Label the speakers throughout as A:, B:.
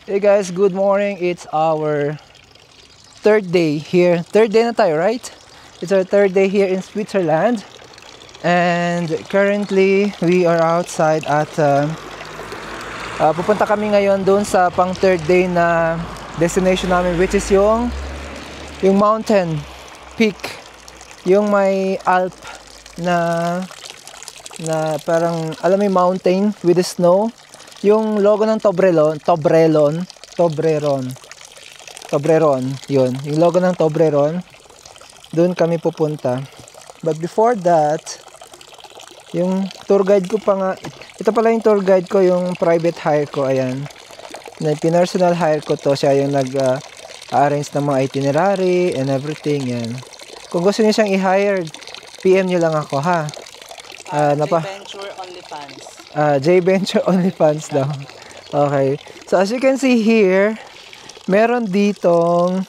A: Hey guys, good morning. It's our third day here. Third day na tayo, right? It's our third day here in Switzerland. And currently, we are outside at pupunta kami ngayon doon sa pang third day na destination namin, which is yung mountain peak, yung may Alp na parang alam mo yung mountain with the snow. Yung logo ng Toblerone, yun. Yung logo ng Toblerone, doon kami pupunta. But before that, yung tour guide ko pa nga, ito pala yung tour guide ko, yung private hire ko, ayan. Personal hire ko to, siya yung nag-arrange ng mga itinerary and everything, yan. Kung gusto niyo siyang i-hire, PM nyo lang ako, ha?
B: J-Venture OnlyFans.
A: J-Venture OnlyFans daw. Okay. So as you can see here, meron ditong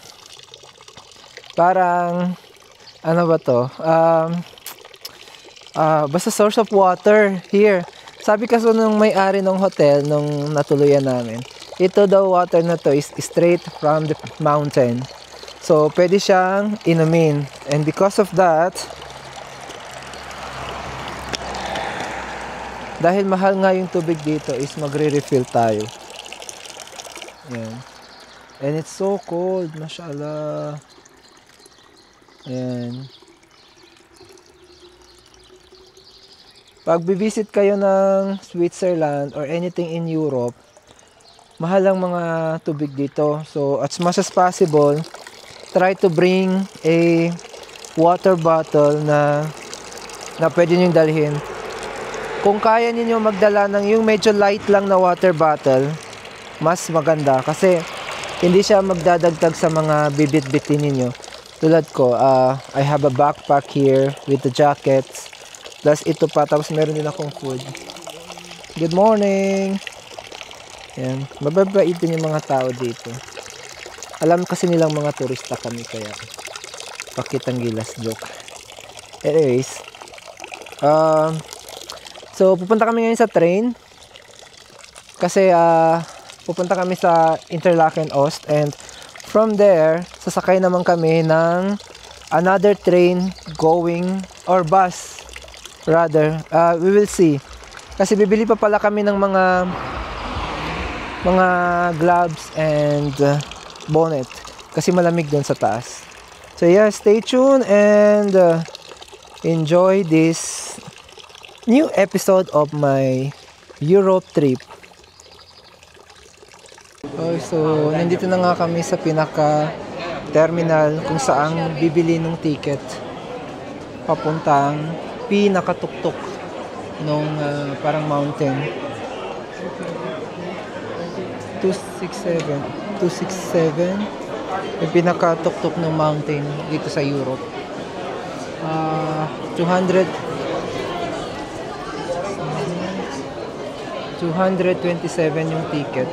A: parang ano ba to? Basta source of water here. Sabi kasi nung may-ari ng hotel nung natuluyan namin, ito daw water na to is straight from the mountain. So pwede siyang inumin. And because of that, dahil mahal nga yung tubig dito, is magre-refill tayo. Ayan. And it's so cold, mashallah. Ayan. Pag bivisit kayo ng Switzerland or anything in Europe, mahal ang mga tubig dito. So as much as possible, try to bring a water bottle na pwede nyo dalhin. Kung kaya niyo magdala ng yung medyo light lang na water bottle, mas maganda kasi hindi siya magdadagdag sa mga bibit-bitin niyo. Tulad ko, I have a backpack here with the jackets. Plus ito pa, tapos meron din akong food. Good morning! Yan, mababaitin yung mga tao dito. Alam kasi nilang mga turista kami, kaya pakitang gilas joke. Anyways, so, pupunta kami ngayon sa train kasi pupunta kami sa Interlaken Ost, and from there, sasakay naman kami ng another train going, or bus rather, we will see. Kasi bibili pa pala kami ng mga gloves and bonnet kasi malamig dun sa taas. So yeah, stay tuned and enjoy this new episode of my Europe trip. Okay, so nandito na nga kami sa pinaka terminal kung saan bibili ng ticket papuntang pinakatuktok nung parang mountain. 267 yung pinakatuktok ng mountain dito sa Europe. 227 yung ticket.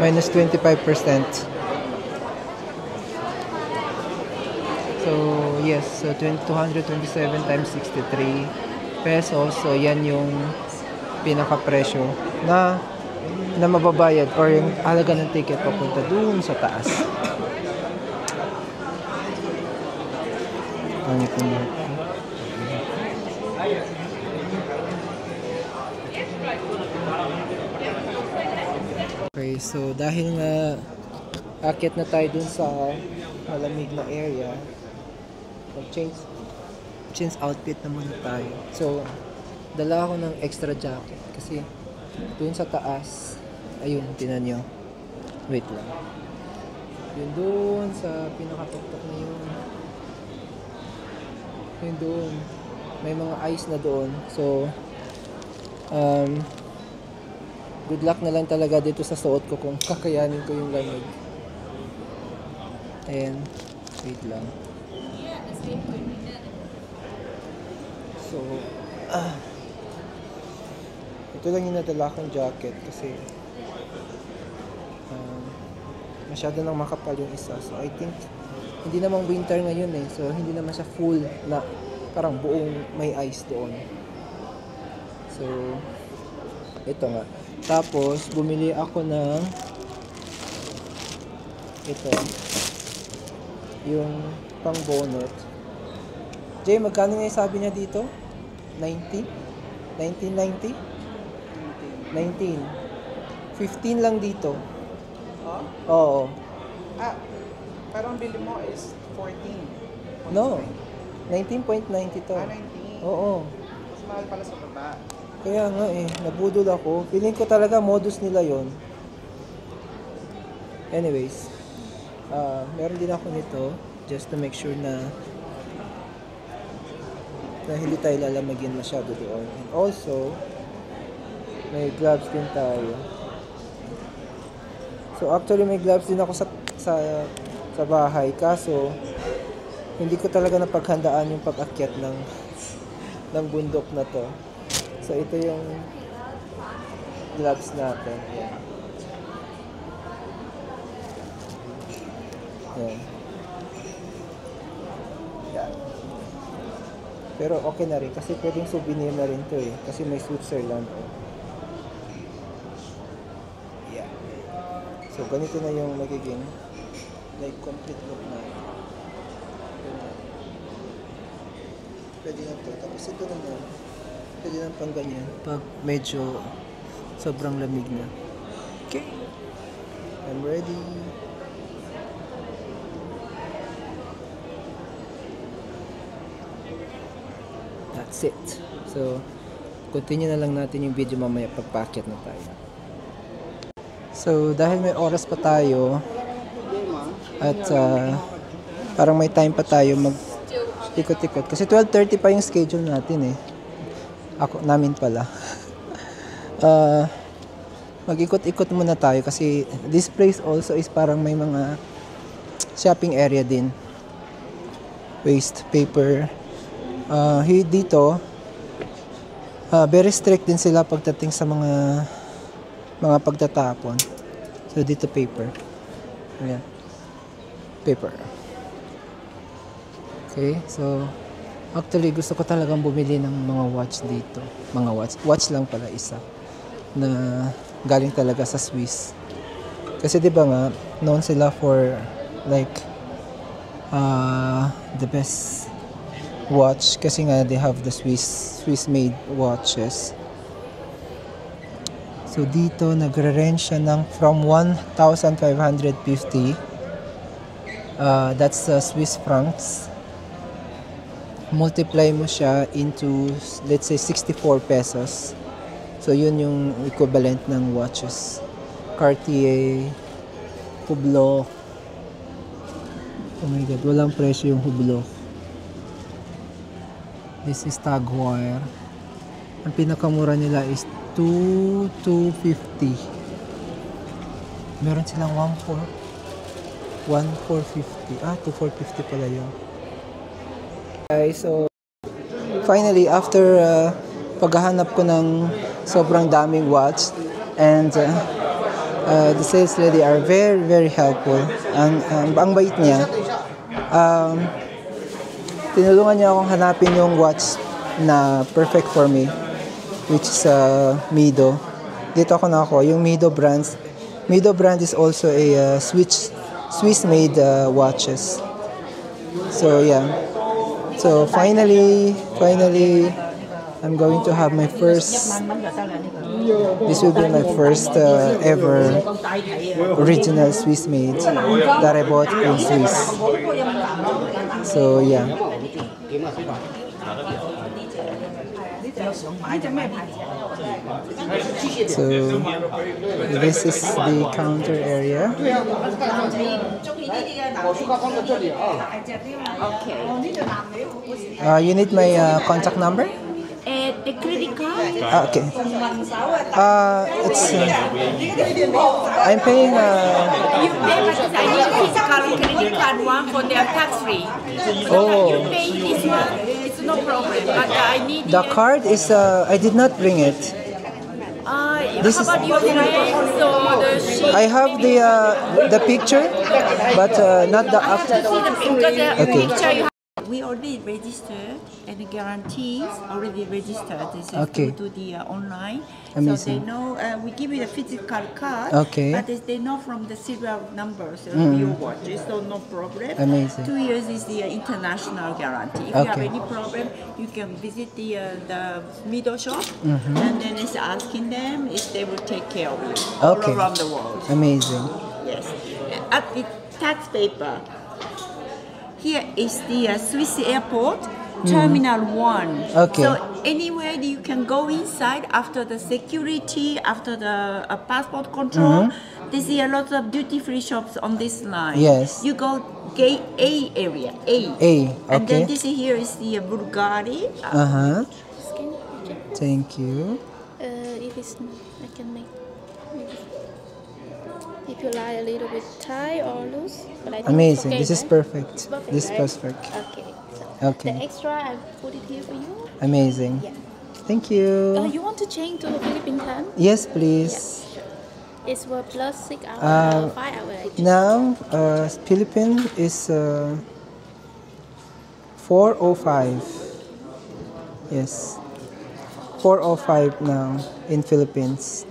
A: Minus 25%. So, yes. So, 227 times 63 pesos. So, yan yung pinaka-presyo na mababayad or yung halaga ng ticket papunta dun sa taas. Ano po na? Okay, so dahil nga akyat na tayo dun sa malamig na area, change outfit na muna tayo. So, dala ako ng extra jacket kasi dun sa taas, ayun, tinan nyo. Wait lang. Yun dun sa pinakatuktok na yun. Yun doon. May mga ice na doon. So, good luck na lang talaga dito sa suot ko kung kakayanin ko yung lamig. Ayan. Wait lang. So, ito lang yung nadala kong jacket kasi masyado nang makapal yung isa. So, I think hindi namang winter ngayon eh. So, hindi naman siya full na parang buong may ice doon. So, ito nga. Tapos, bumili ako ng ito. Yung pang bonnet. Jay, magkano nga yung sabi niya dito? 90? 1990? 19. 15 lang dito.
B: Oh?
A: Oo.
B: Ah, parang bili mo is 14.
A: No. 19.90 to.
B: 19.
A: Oo.
B: Mas mahal pala sa baba.
A: Kaya nga eh, nabudol ako. Feeling ko talaga modus nila yon. Anyways, meron din ako nito just to make sure na hindi tayo lalamagin masyado doon. And also, may gloves din tayo. So actually may gloves din ako sa bahay, kaso hindi ko talaga napaghandaan yung pag-akyat ng bundok na to. So ito yung gloves natin. Ayan. Ayan. Ayan. Pero okay na rin kasi pwedeng souvenir na rin to eh. Kasi may Switzerland. Oh. Yeah. So ganito na yung magiging like complete look na. Pwede na to. Tapos ito naman. Pwede na pang ganyan. Pag medyo sobrang lamig na. Okay. I'm ready. That's it. So, continue na lang natin yung video mamaya pagpakyat na tayo. So, dahil may oras pa tayo at parang may time pa tayo mag-ikot-ikot. Kasi 12:30 pa yung schedule natin eh. Namin pala. Mag-ikot-ikot muna tayo kasi this place also is parang may mga shopping area din. Waste paper. Dito, very strict din sila pagdating sa mga pagtatapon. So, dito paper. Ayan. Paper. Okay, so, actually, gusto ko talagang bumili ng mga watch dito. Mga watch. Watch lang pala isa. Na galing talaga sa Swiss. Kasi 'di ba nga, known sila for like the best watch kasi nga they have the Swiss made watches. So dito nagre-range siya ng from 1,550. That's Swiss francs. Multiply mo siya into let's say 64 pesos. So yun yung equivalent ng watches. Cartier, Hublot. Oh my god, walang presyo yung Hublot. This is Tag Heuer. Ang pinakamura nila is 2,250. Meron silang 1,450. 2,450 pala yun. Guys, so finally after paghahanap ko ng sobrang daming watch and the sales lady are very very helpful. Ang bait niya. Tinulungan niya akong hanapin yung watch na perfect for me, which is Mido. Dito ako nako, yung Mido brand is also a Swiss made watches. So yeah. So finally I'm going to have my first, this will be my first ever original Swiss made that I bought in Swiss. So yeah. So this is the counter area.
C: Okay.
A: You need my contact number?
C: The credit card?
A: Okay. It's I'm paying
C: You pay because I need a physical credit card one for their tax free.
A: Oh.
C: You pay this one, it's no problem. But I need
A: the card is I did not bring it. This
C: how
A: is-
C: about your friends or the sheet?
A: I have the picture, but not the after.
C: See the picture,
A: Okay.
C: picture you have we already registered, and the guarantees already registered. This is
A: Okay.
C: to the online. So they
A: Amazing.
C: know we give you the physical card,
A: Okay.
C: but they know from the serial numbers of your watch, so no problem.
A: Amazing.
C: 2 years is the international guarantee. If you have
A: Okay.
C: any problem, you can visit the middle shop, and then it's asking them if they will take care of you
A: Okay.
C: all around the world.
A: Amazing.
C: Yes. At the tax paper, here is the Swiss airport, Terminal 1.
A: Okay.
C: So anywhere you can go inside after the security, after the passport control, there's a lot of duty-free shops on this line.
A: Yes.
C: You go gate A area, A.
A: A,
C: And then
A: okay.
C: this here is the Bulgari.
A: Uh-huh.
D: Skin, okay.
A: Thank you.
D: If it's, I can make. If you like a little bit tight or loose, but I think
A: Amazing.
D: It's okay,
A: This is
D: right?
A: perfect.
D: It's perfect,
A: This is
D: right?
A: perfect.
D: Okay. So
A: Okay.
D: the extra, I put it here for you.
A: Amazing.
D: Yeah.
A: Thank you.
D: You want to change to Philippine time?
A: Yes, please.
D: It's for plus 6 hours, 5 hours. Actually.
A: Now, Philippine is 4:05. Yes. 4:05 now in Philippines.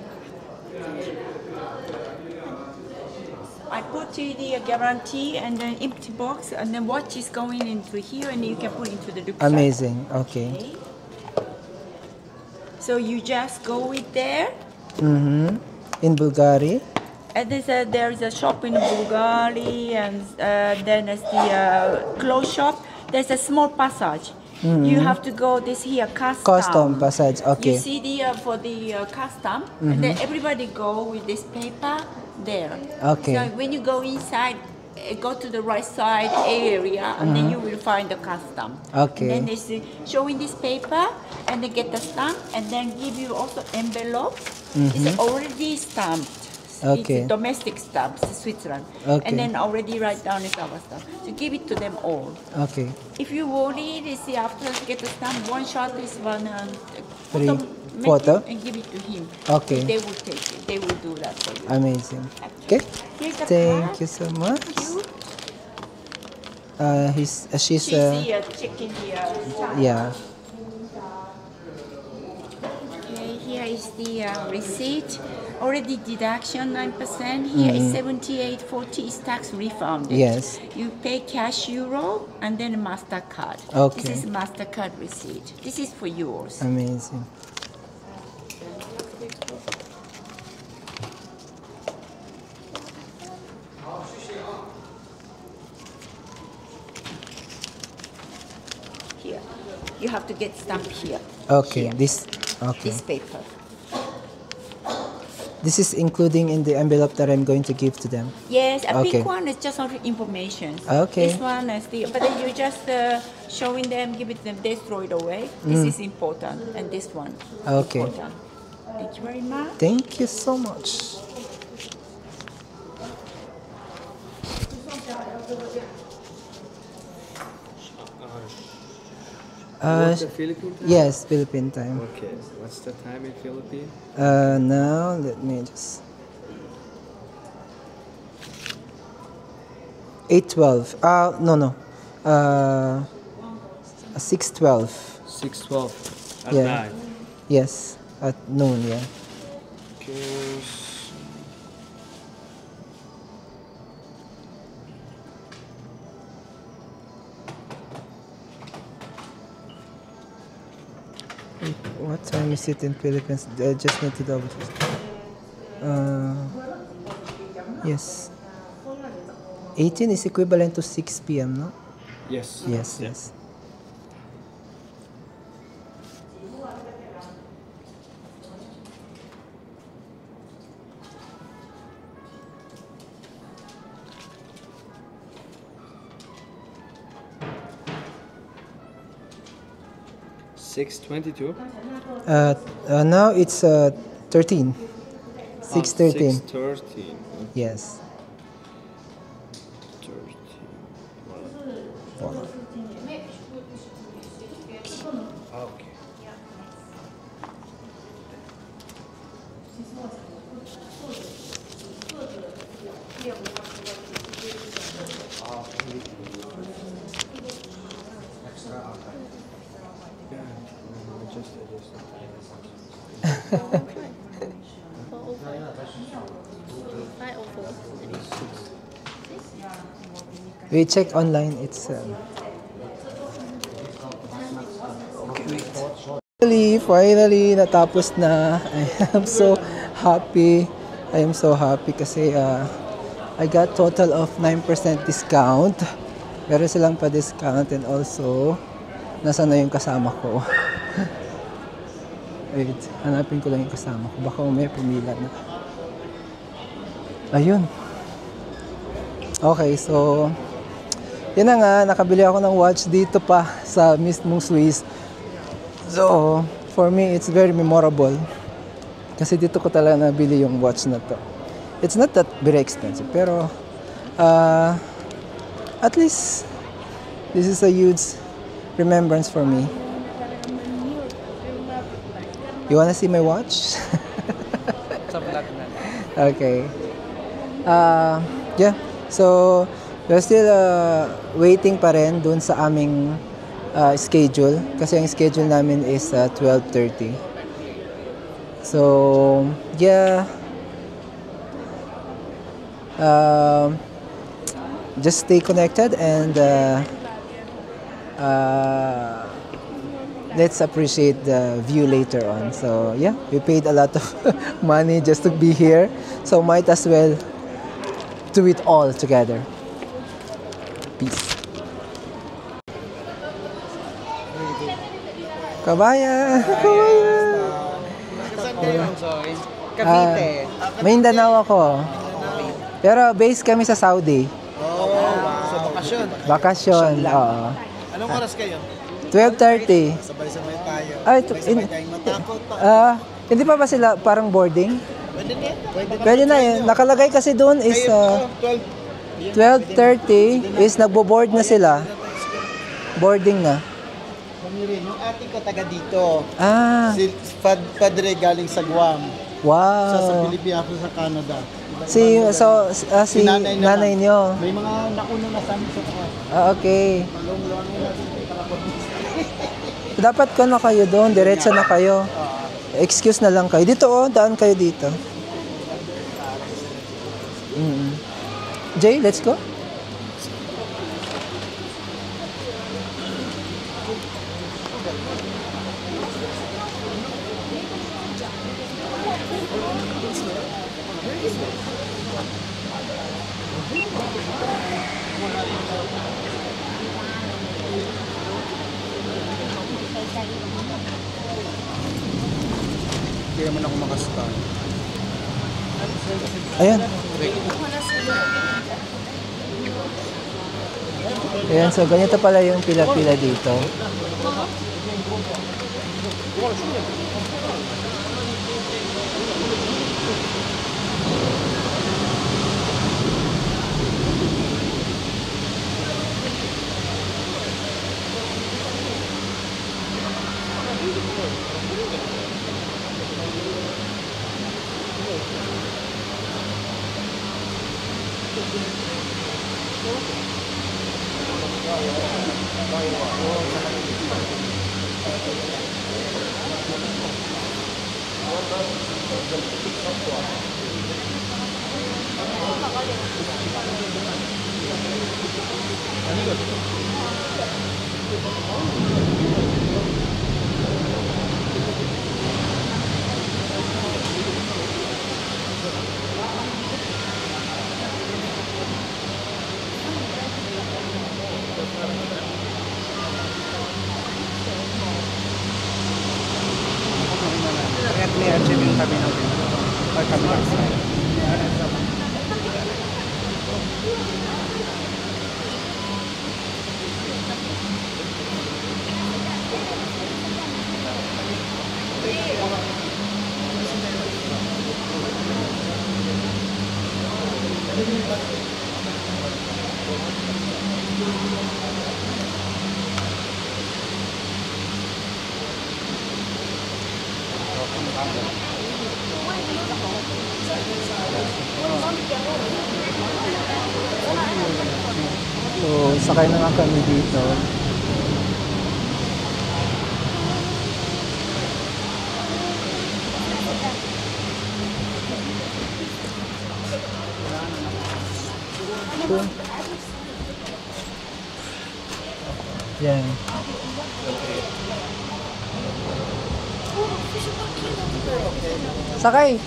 C: I put the guarantee and then empty box, and then watch is going into here, and you can put into the rucksack.
A: Amazing. Okay.
C: Okay. So you just go with there,
A: In Bulgaria.
C: and there is a shop in Bulgari, and then there's the clothes shop. There's a small passage. You have to go this here custom.
A: Custom passage.
C: You
A: Okay.
C: see the for the custom, and then everybody go with this paper there.
A: Okay.
C: So when you go inside, go to the right side area, and then you will find the custom.
A: Okay.
C: And then they say, showing this paper, and they get the stamp, and then give you also envelope. It's already stamped.
A: Okay.
C: It's domestic stamps, Switzerland.
A: Okay.
C: And then already write down is our stamp. So give it to them all.
A: Okay.
C: If you worry, they say after you get the stamp, one shot is one
A: Free
C: make
A: photo?
C: it and give it to him.
A: Okay.
C: They will take it. They will do that for you.
A: Amazing. Okay.
C: Here's the
A: Thank
C: card.
A: you so much.
C: You.
A: She's
C: She's here checking the time.
A: yeah.
C: Okay, here is the receipt. Already deduction 9%. Here is 78.40 is tax refunded.
A: Yes.
C: You pay cash euro and then MasterCard.
A: Okay.
C: This is MasterCard receipt. This is for yours.
A: Amazing.
C: Here. You have to get stamped here.
A: Okay.
C: Here.
A: This okay.
C: This paper.
A: This is including in the envelope that I'm going to give to them.
C: Yes, a
A: Okay.
C: big one is just on information.
A: Okay.
C: This one is the, but then you just showing them, give it to them, they throw it away. This is important, and this one.
A: Okay.
C: Important. Thank you very much.
A: Thank you so much.
E: What's the Philippine time?
A: Yes, Philippine time.
E: Okay, what's the time in Philippines?
A: Now let me just 8:12. No. 6:12.
E: 6:12 at
A: Yeah.
E: night.
A: Yes, at noon. Yeah.
E: Okay.
A: What time is it in Philippines? I just need to double check. Yes. 18 is equivalent to 6 p.m. No?
E: Yes.
A: Yes.
E: Yeah.
A: Yes.
E: $6.22.
A: Now it's 13. 6:13.
E: 6:13.
A: Yes.
E: 13.
A: Wow.
E: Okay.
A: We check online. It's finally natapos na. I am so happy. I am so happy kasi I got total of 9% discount. Meron silang pa-discount and also nasa na yung kasama ko. Wait, hanapin ko lang yung kasama ko. Baka may pumila na. Ayun. Okay, so yun na nga, nakabili ako ng watch dito pa sa mismong Swiss. So, for me, it's very memorable. Kasi dito ko talaga nabili yung watch na to. It's not that very expensive, pero at least this is a huge remembrance for me. You wanna see my watch?
B: Sa vlog na.
A: Okay. Yeah. So, we're still waiting pa rin dun sa aming schedule. Kasi ang schedule namin is 12:30. So, yeah. Just stay connected and let's appreciate the view later on. So, yeah. We paid a lot of money just to be here. So, might as well do it all together. Peace. Kabayan!
B: Saan kayo, Joy? Cavite.
A: Mindanao ako. Pero base kami sa Saudi.
B: Sa bakasyon.
A: Bakasyon, oo.
B: Anong oras kayo?
A: 12:30.
B: Sabay-sabay tayo.
A: Ay,
B: Sabay tayong matakot pa.
A: hindi pa ba sila parang boarding?
B: Pwede na.
A: Pwede na yun. Nakalagay kasi doon is 12:30 is nagbo-board na sila. Boarding na.
B: Rin, yung ate ko taga dito.
A: Si
B: Padre galing sa Guam.
A: wow.
B: Sa Pilipinas, sa Canada.
A: Si nanay niyo.
B: May mga nauna na sa amin sa taas.
A: Okay. Dapat ko na kayo doon, diretso na kayo. Excuse na lang kayo. Dito daan kayo dito. Jay, let's go.
B: Hindi naman ako makastan.
A: Ayan. Ayan, so ganito pala yung pila-pila dito. So, sakay na nga kami dito. Ito. Yan. Sakay!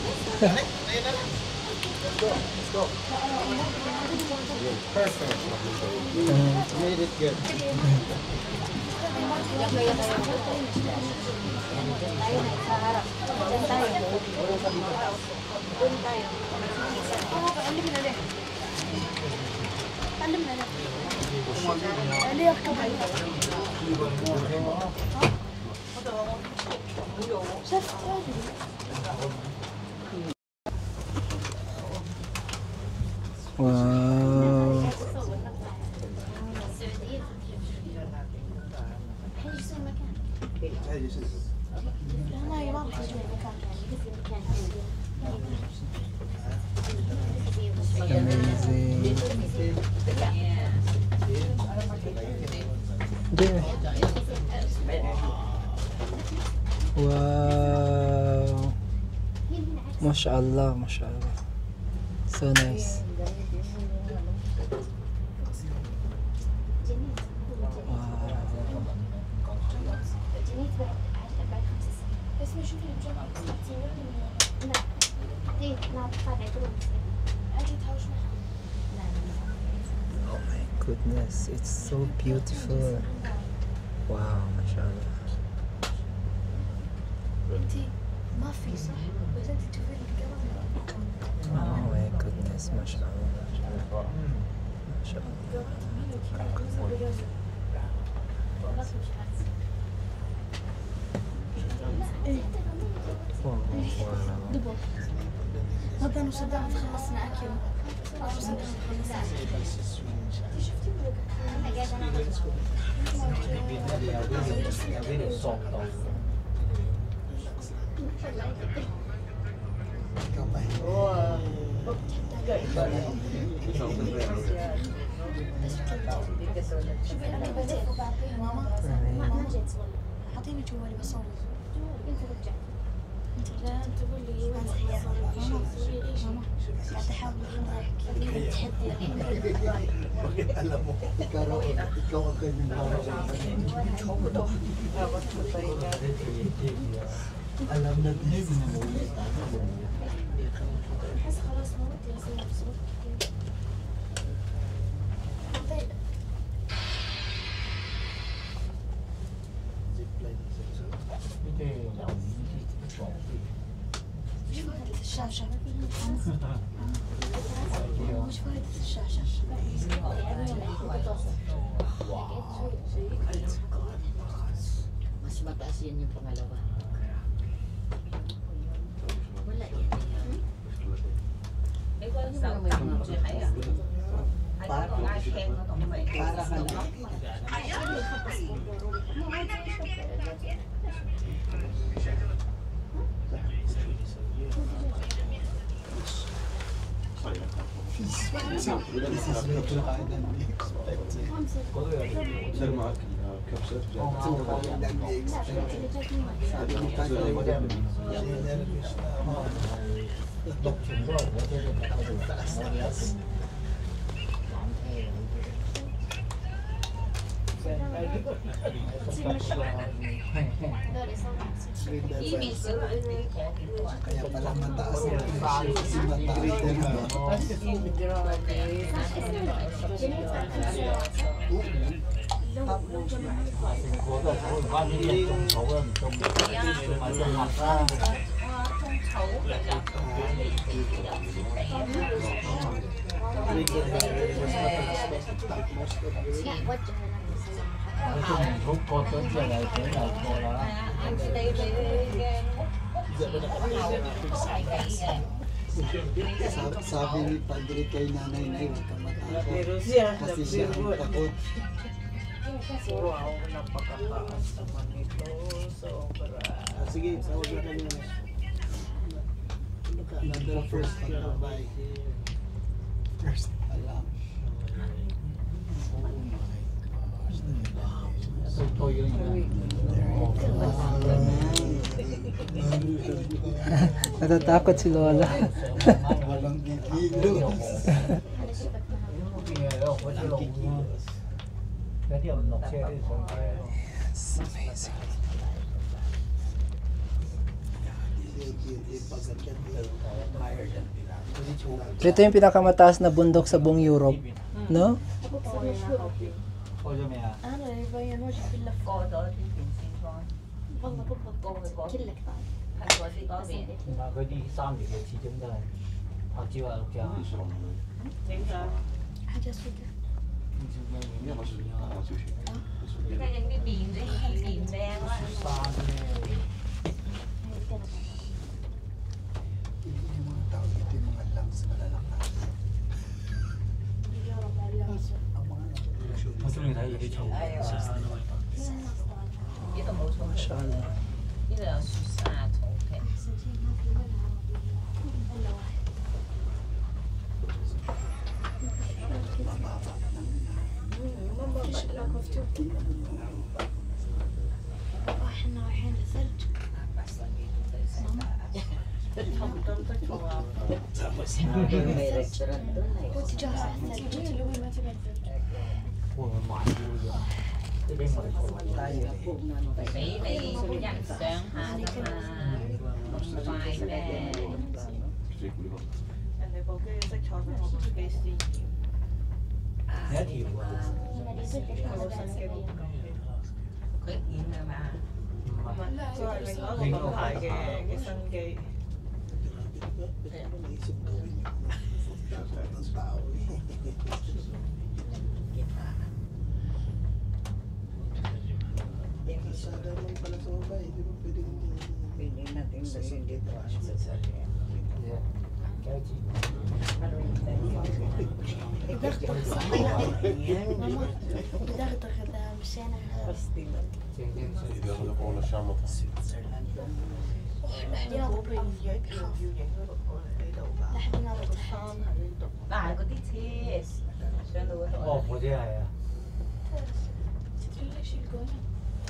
E: Made it good.
A: Wow. Amazing. Wow. MashaAllah, MashaAllah. So nice. Oh my goodness, it's so beautiful. Wow, MashaAllah. Oh my goodness, MashaAllah. MashaAllah. Wow.
D: هذا صدام خلصنا أكل. شوفي أنا بدأت وبعطيها ماما ما جيت أعطيني جوالي بصور. أنت رجعت. لا تقول لي ماما قاعد احاول الشاشة مش فايدة الشاشة
F: Mas mataas yan yung pangalawa. Wala yan. Para ka lang.
E: صار معك كبسة
G: Kaya pala mataas ang presyo kasi mataas din Sabi ni Padre kay nanay na huwag kang matakot kasi siya ang takot.
B: Wow, napakataas naman ito. Sobra.
G: Sige, sawag na kami. Another first pag-abay. First alam.
A: Natatakot si Lola.
G: Walang gigilo.
A: So ito yung pinakamataas na bundok sa buong Europe, no?
D: انا يبين وجهي كله والله بالضبط كله كفايه
H: 佢啲3年嘅始終都係拍照啊錄像啊。
D: حاجه سوداء
F: 你睇影啲面啫，面靚啦。
G: Yung mga tao dito, yung mga lungs na malalaki. Ang mga
H: 我中意睇嘢啲草。
F: 呢度冇草，呢度有雪沙草皮。
D: احسن شيء ما في ولا عربيه الا واحد احنا رايحين للثلج
F: May restaurant doon eh.
D: واتجاه الثلج اللي وين ما تبي الثلج
H: 會唔會買啲嘢？啲俾我哋做埋啲。
F: 俾你欣賞下㗎嘛，唔快咩？
B: 人哋部機嘅色彩俾我覺得幾鮮豔。
H: 有一條啊，
D: هنا دي ست
B: 好新機部
F: 佢演係嘛？
H: 唔係
B: 佢係另一個品牌嘅新機。
G: naisip ko rin yung tao. Sada lang pala sa baba eh. Di ba pwedeng
F: Pwede natin dalhin dito ang sasali.
D: ماما بدغدغ اذا مشينا الاحتياط بخاف الاحتياط تحت
F: 但係嗰啲車上到嗰度。
H: 哦，嗰啲係啊。
D: تدري ليش يقولون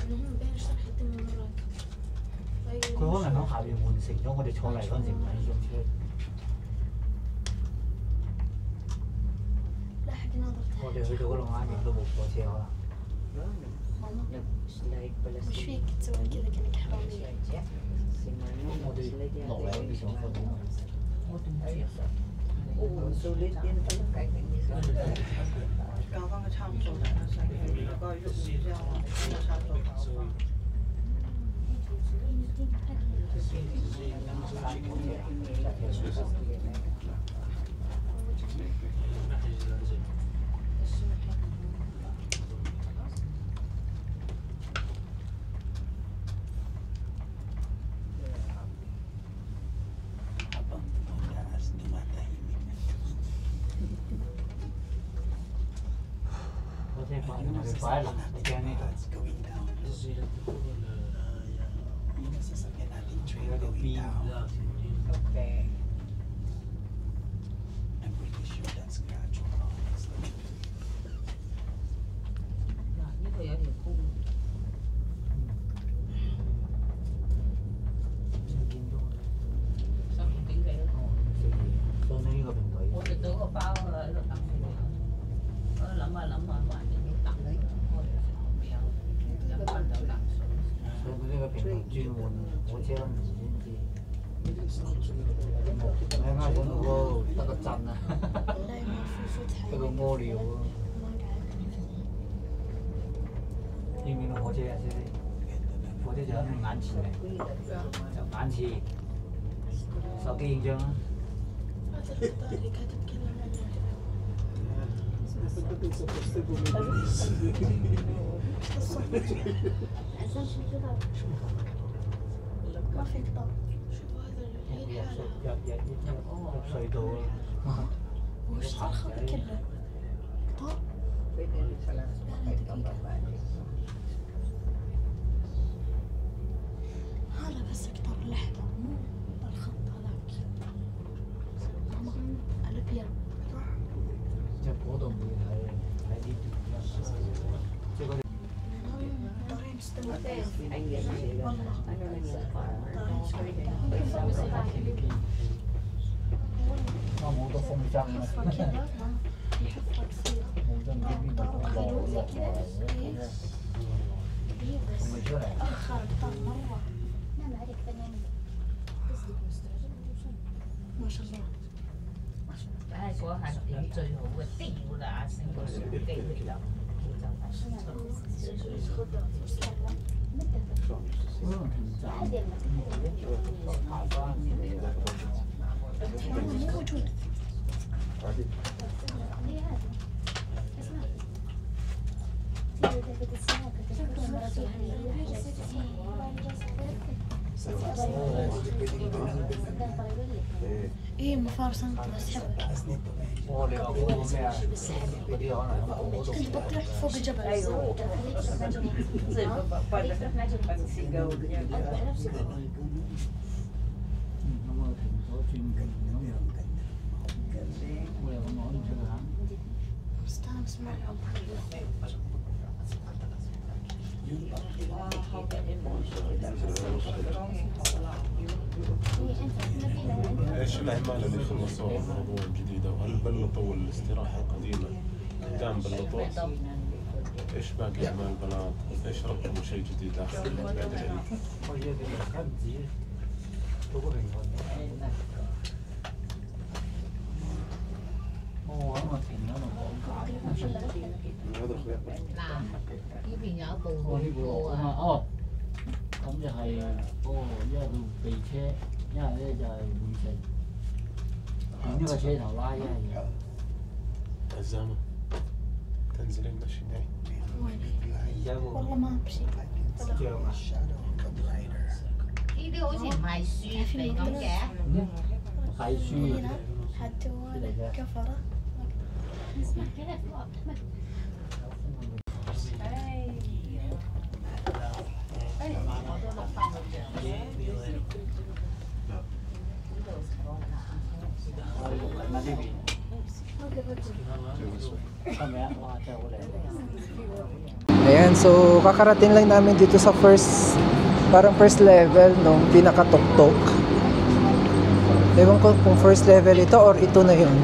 D: انهم بين الشرح يتم المراكب
H: 佢可能喺下邊換成咗，我哋坐嚟嗰陣時唔係呢種車。
D: لا حق ناظر
H: 我
D: تحت
H: 哋去到嗰度啱影都冇火車可能。
D: وش فيك تسوي كذا كأنك حرامية
H: 我哋落嚟嗰啲上課點啊？
B: 教翻個參數大家上去，如果喐完之後話你參數教翻。
G: habang tumagas, tumatahimik.
H: 火車快，我哋快啦，你驚呢？
G: It's going down. Yung nasasakyan natin train
H: Yung
G: going
H: beam.
G: down.
F: Okay.
G: I'm pretty sure that's gradual.
F: 嗱，呢度有條公路。 上面頂幾多個？
H: 上到呢個平台。
F: 我食到個包喺度等你。我諗下環境要等你。我哋食後邊有飲翻酒啖水。
H: 上到呢個平台轉換火車嗰陣時先知。你啱講到嗰度得個震啊，
D: لا ما في فتحة
H: 得個屙尿啊！
D: ما قاعد
H: 見唔見到火車啊？先生，火車就喺你眼前嚟，就眼前。手機影張啊！
D: هذا الخطأ اللي كانت تتكلم عنه
G: Pagdating sa festival,
D: عزام شو الخطاب ما في خطاب شوفوا هذا هي الحالة
H: 入隧道啊！
D: وش صار الخط كله خطاب لا دقيقة هذا بس الخطاب الأحمر مو الخط هذاك ماما الأبيض
H: 即係嗰度會喺呢邊，即係嗰啲。
D: طالعين مستوى
H: 我冇得風箏啊！
D: يحفك فيها أخذوا زي كده إيه بس أخر طال مرة نعم عليك فنان ما شاء الله
F: ai có hạt điểm chơi hổ với tỷ của đã sinh rồi cái gì đó
D: موجود ايه مفارسة بس حبك كنت بطيح فوق الجبل مستانس معهم
I: ايش الاعمال اللي خلصوها الموضوع الجديده وهل بلطوا الاستراحه القديمه قدام بلطوا؟ ايش باقي اعمال بلاط؟ ايش ركبوا شيء جديد احسن بعد العيد؟
F: cái vì nhỏ từ
H: 咁就係一路避車，一係咧就係換乘，呢個車頭拉一係。
I: الزامة تنزلين مشي
D: والله ما بشي
F: cái đứa hổ gì mày suy về con cả
H: 睇書
D: هنا حتى ولا كفرة
A: Ayan, so kakarating lang namin dito sa parang first level nung pinakatuktok. Ewan ko kung first level ito or ito na yun.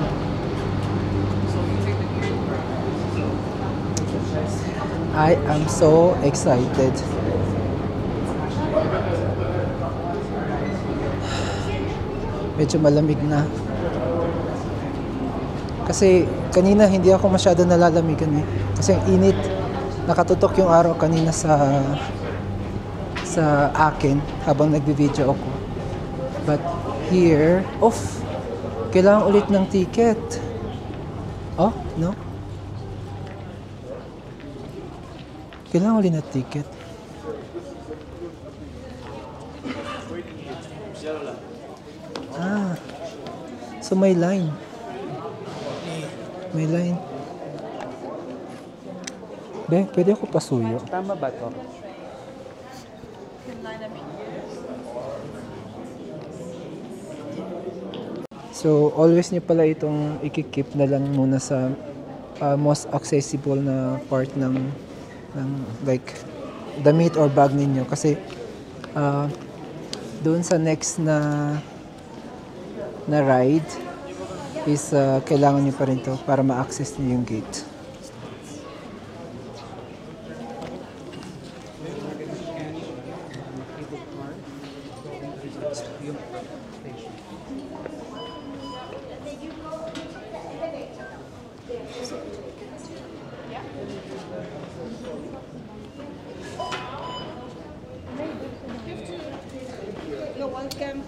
A: I am so excited. Medyo malamig na. Kasi kanina hindi ako masyado nalalamigan eh. Kasi ang init. Nakatutok yung araw kanina sa akin habang nagbi-video ako. But here, kailangan ulit ng ticket. Oh, no? Kailangan ulit ng ticket. Ah, so may line. May line. Be, pwede ako pasuyo.
J: Tama ba to?
A: So, always nyo pala itong ikikip na lang muna sa most accessible na part ng like damit or bag ninyo. Kasi doon sa next na ride is kailangan nyo pa rin to para ma-access nyo yung gate.
B: You're welcome.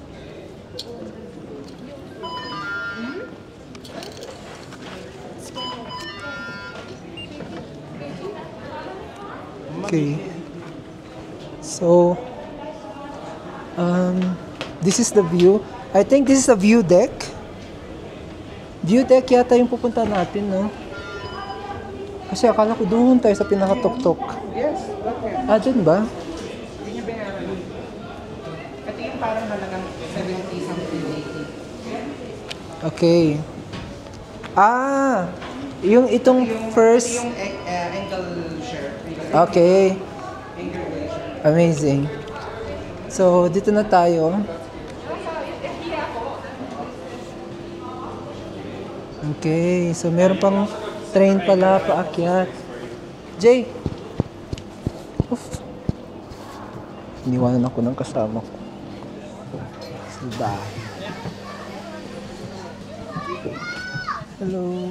A: Okay. So, this is the view. I think this is a view deck. View deck yata yung pupunta natin, no? Kasi akala ko doon tayo sa pinakatuktok.
J: Yes, okay.
A: Ah, dun ba?
J: Hindi niya bayaran. Ito yung parang halagang 70 something 80.
A: Okay. Ah, yung itong first...
J: Yung ankle shirt.
A: Okay.
J: Ankle shirt.
A: Amazing. So, dito na tayo. Okay, so meron pang train pala paakyat. Jay! Oof. Iniwanan ako ng kasama ko. Diba? Hello.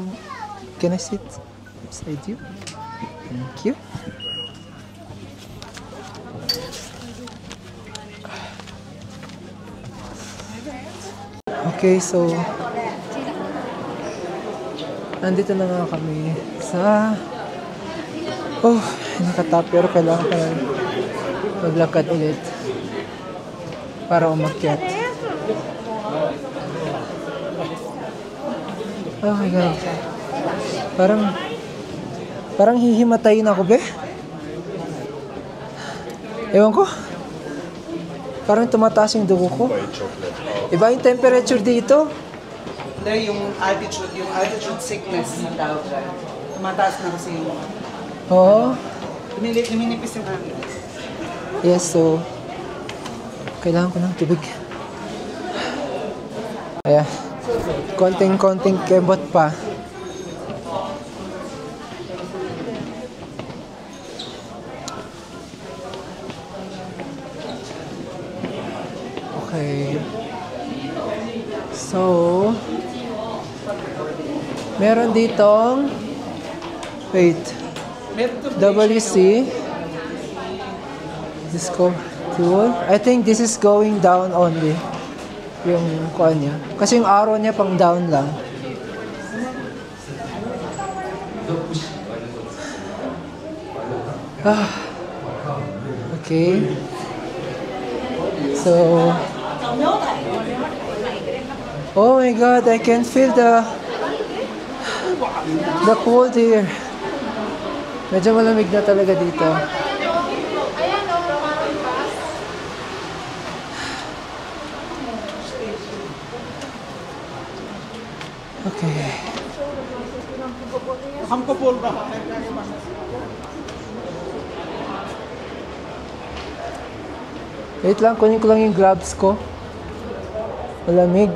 A: Can I sit beside you? Thank you. Okay, so nandito na nga kami sa nakatap pero kailangan pa maglakad ulit para umakyat. Oh my God. Parang hihimatayin ako, be. Ewan ko. Parang tumataas yung dugo ko. Iba yung temperature dito.
J: Hindi, yung altitude sickness na tawag dyan. Tumataas na kasi yung...
A: Oo.
J: Luminipis yung hangin.
A: Yes, so kailangan ko ng tubig. Ayan. Konting kebot pa. Okay. So, meron ditong WC Discover Tool. I think this is going down only. Yung kuha niya. Kasi yung arrow niya pang down lang. Okay. So, oh my God, I can feel the cold here. Medyo malamig na talaga dito. Okay.
J: हमको बोल रहा है
A: Wait lang, kunin ko lang yung gloves ko. Malamig.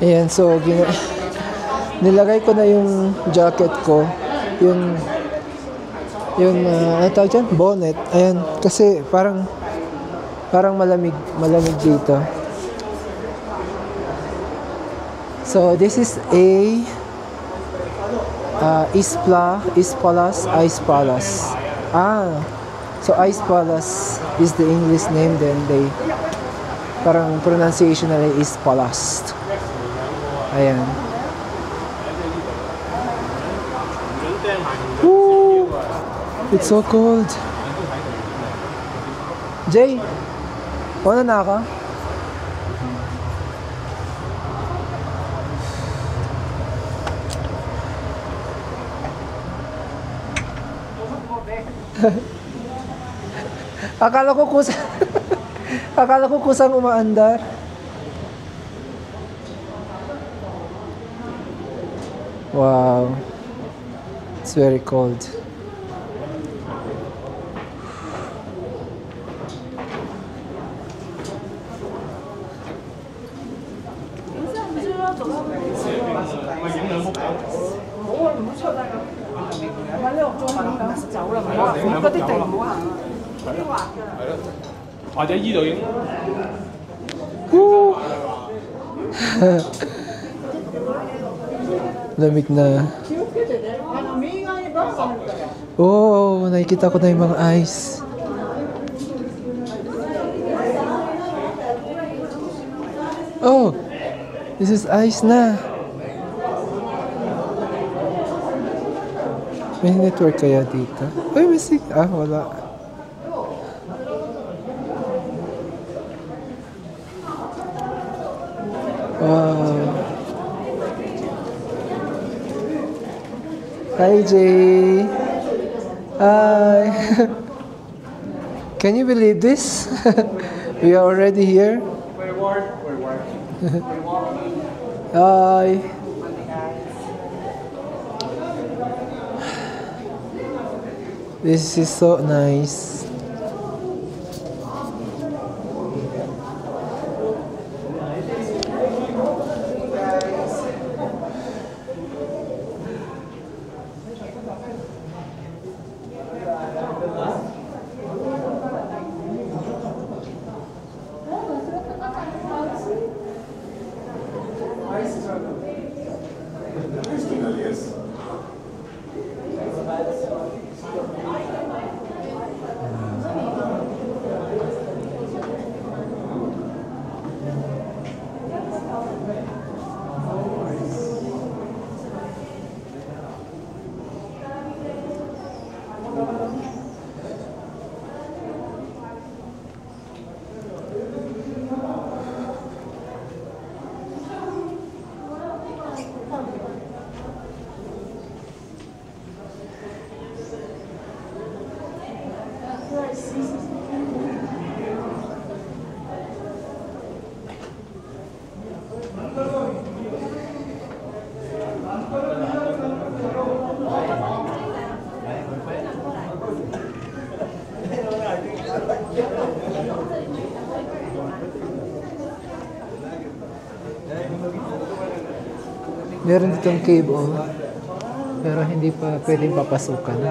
A: Ayan, so nilagay ko na yung jacket ko. Yung ano tawag dyan? Bonnet. Ayan, kasi parang malamig dito. So this is a East Palace Ice Palace. So Ice Palace is the English name, then they parang pronunciation na East Palace. Ayan. Woo! It's so cold. Jay, paano na ako? Akala ko kusang umaandar. Wow. It's very cold. Lamig na. Oh, nakikita ko na yung mga ice. Oh, this is ice na. May network kaya dito? Ay, may wala. Wow. Hi, Jay. Hi. Can you believe this? We are already here. Hi. This is so nice. Meron ditong cave, oh. Pero hindi pa pwedeng papasukan.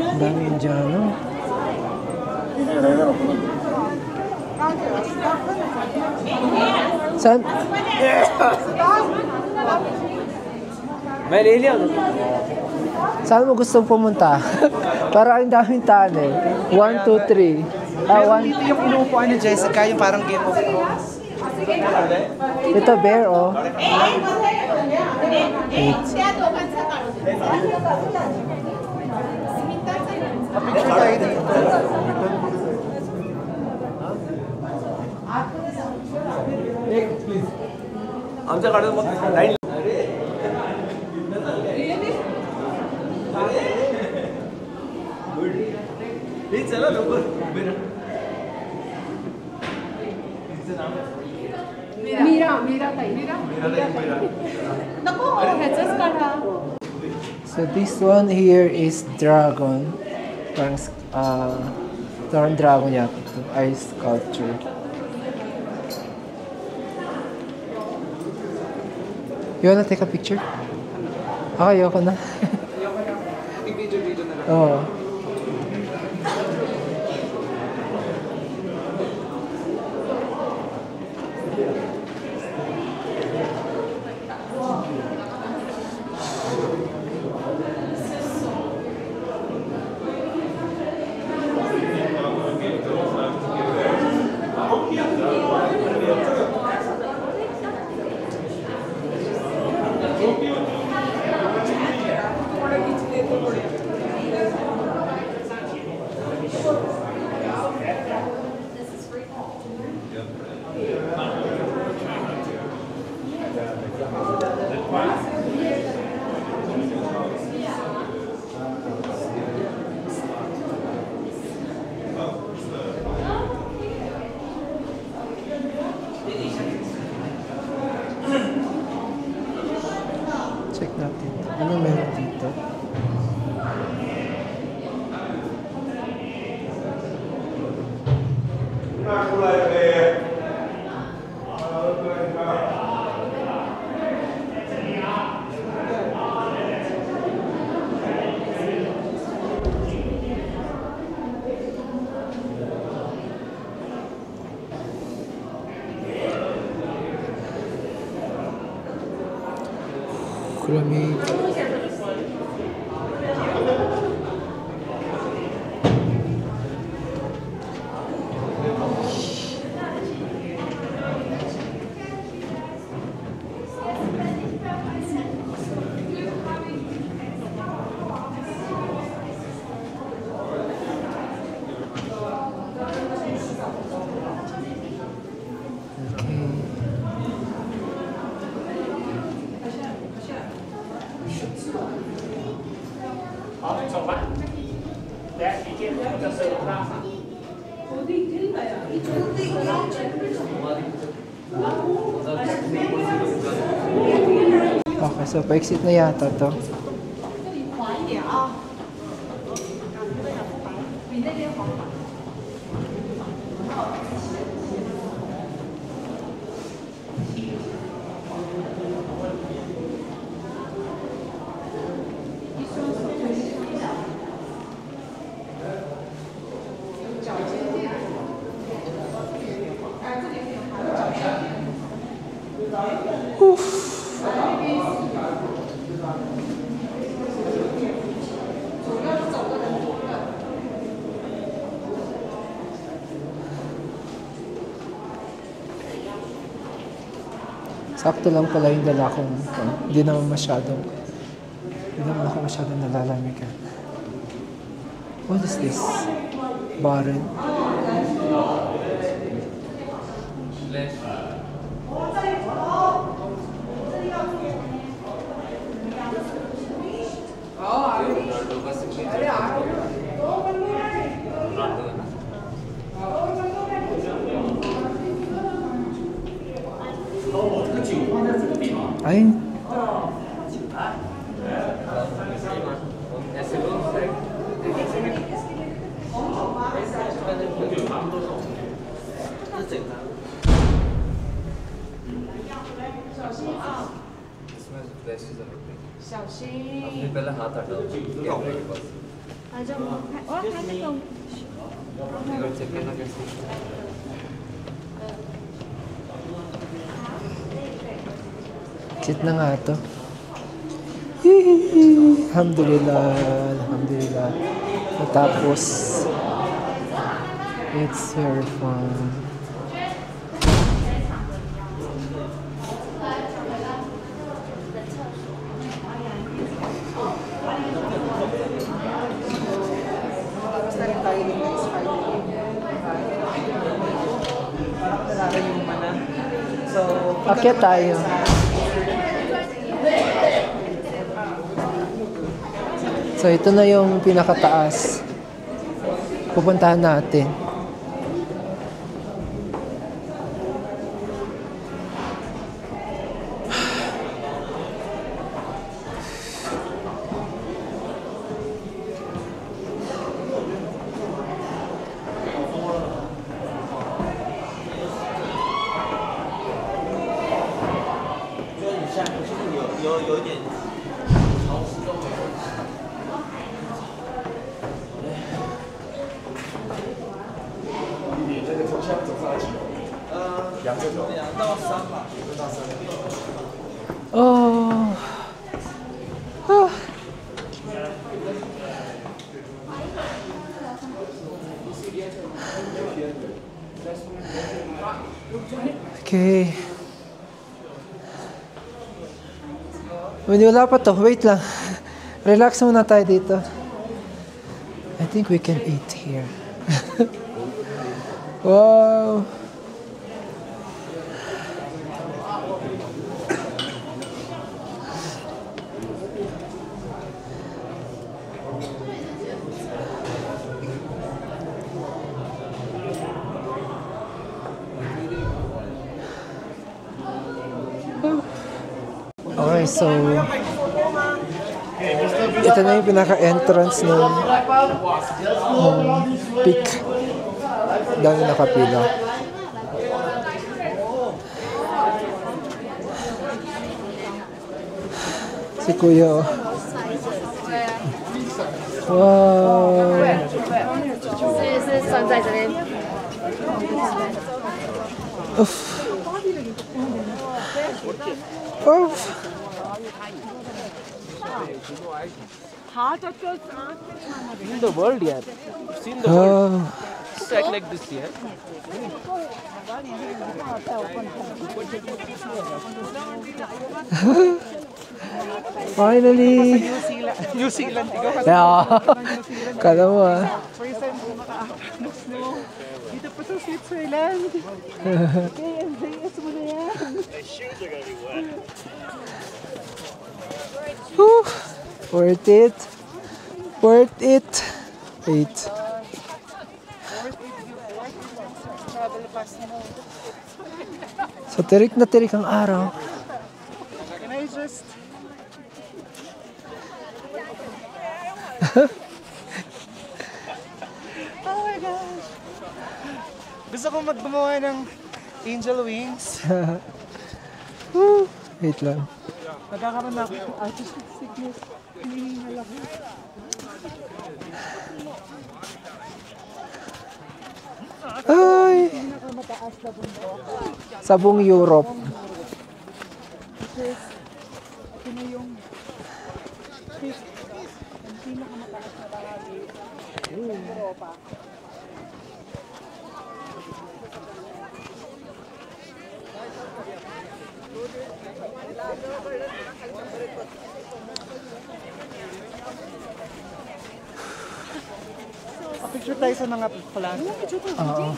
A: Ang dami Indiano. Saan?
H: May liliw.
A: Saan mo gustong pumunta? Para ang daming tunnel. 1, 2, 3. Ah, 1.
J: Ito yung inuupuan ni Jessica, yung parang Game of Thrones.
A: Ito, bear, oh. 8.
J: Picture tayo dito.
H: आमच्याकडे मग लाईन चला लवकर
A: So this one here is dragon. Parang dragon yata ito. Ice sculpture. You wanna take a picture? Ayoko na.
J: Video na lang.
A: Oo. Check natin. Ano meron dito? Kulamig. Okay, so pa-exit na yata to. Sakto lang pala yung dala kong hindi naman ako masyadong nalalamigan. What is this? Barren? Ay,
K: अपने पहले हाथ हटाओ कैमरे के पास चेक करना कैसे
A: cute na nga to. Alhamdulillah, alhamdulillah. Tapos, it's very fun. Akyat tayo. So ito na yung pinakataas. Pupuntahan natin. Oh. Ah. Okay. Wala pa to. Wait lang. Relax muna tayo dito. I think we can eat here. Wow. Okay, so ito na yung pinaka-entrance ng peak. Dami nakapila. Si Kuya. Wow. Oof. Oof.
L: In the world, yeah. Seen the world. Just act like this, yeah.
A: Finally.
L: New Zealand.
A: Yeah. Kala mo ah.
L: First time ko makaakit ng snow. Dito pa sa Switzerland. Okay, MJS mo na yan. My shoes are gonna be wet.
A: Whew. Worth it. Worth it. Wait. So tirik na tirik ang araw.
L: Can I just... Gusto kong maggumawa ng angel wings.
A: Woo! Wait lang.
L: Nagkakaroon na ako ng artistic sickness. Hinihingal ako.
A: Ay!
L: Pinakamataas na bundok.
A: Sa buong Europe.
L: Which is, ito na yung fifth ang pinakamataas na bahagi ng Europa. Picture tayo sa mga flag.
A: Oo.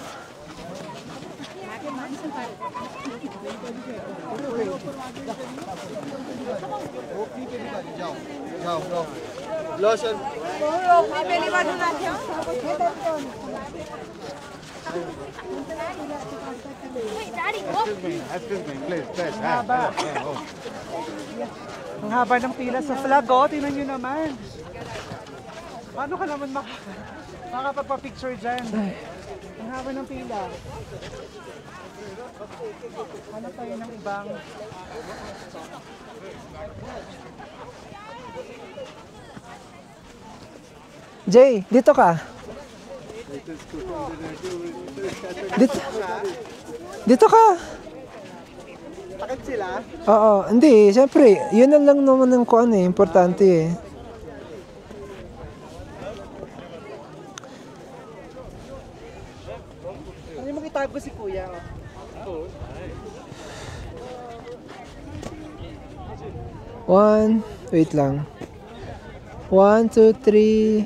E: Lotion.
L: Ang haba ng pila sa flag, oh. Tingnan nyo naman. Paano ka naman makapagpa-picture dyan? Ang haba ng pila. Hanap tayo ng ibang...
A: Jay, dito ka. Dito. Dito ka.
L: Takot sila?
A: Oo, hindi. Siyempre, yun na lang naman ang kuan eh. Importante eh.
L: Ano yung makitago si kuya?
A: One, wait lang. 1, 2, 3.